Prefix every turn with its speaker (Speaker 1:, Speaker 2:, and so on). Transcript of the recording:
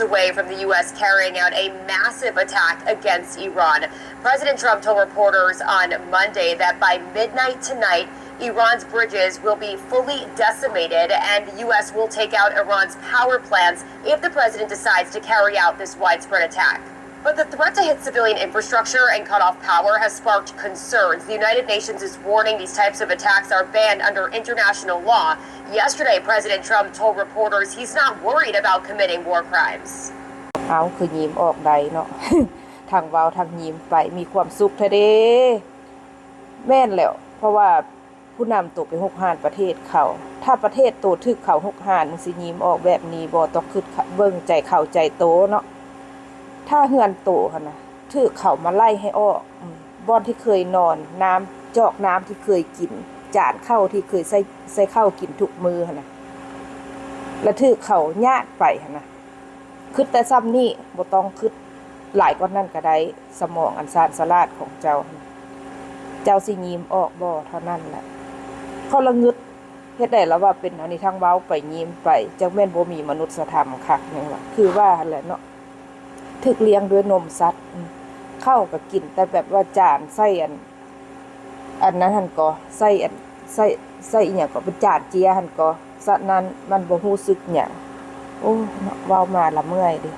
Speaker 1: away from the U.S. carrying out a massive attack against Iran. President Trump told reporters on Monday that by midnight tonight, Iran's bridges will be fully decimated and the U.S. will take out Iran's power plants if the president decides to carry out this widespread attack. But the threat to hit civilian infrastructure and cut off power has sparked concerns. The United Nations is warning these types of attacks are banned under international law. Yesterday, President Trump told reporters he's not worried about committing war crimes.
Speaker 2: เอาคือยิ้มออกได้เนาะ ทางเว้าทางยิ้มไปมีความสุขแท้เด้แม่นแล้วเพราะว่าผู้นำตกไปฮกหานประเทศเขาถ้าประเทศโตถึกเขาฮกหานสิยิ้มออกแบบนี้บ่ต้องคิดเบิ่งใจเข้าใจโตเนาะถ้าเฮือนโตหั่นน่ะถึกเขามาไล่ให้ออกบ่อนที่เคยนอนน้ำจอกน้ำที่เคยกินจานข้าวที่เคยใส่ข้าวกินทุกมื้อหั่นน่ะแล้วถึกเขาญาติไปหั่นน่ะคิดแต่ซ้ำนี้บ่ต้องคิดหลายกว่านั้นก็ได้สมองอันสานสลาดของเจ้าสิยิ้มออกบ่เท่านั้นแหละเขาละงึดเฮ็ดได้แล้วว่าเป็นอันนี้ทางเว้าไปยิ้มไปจักแม่นบ่มีมนุษยธรรมคักหยังล่ะคือว่าหั่นแหละเนาะถึกเลี้ยงด้วยนมสัตว์ข้าวก็กินแต่แบบว่าจานใส่อันนั้นหั่นก็ใส่อีหยังก็เป็นจานเจียหั่นก็ซะนั้นมันบ่รู้สึกหยังโอ้เว้ามาละเมื่อยเด้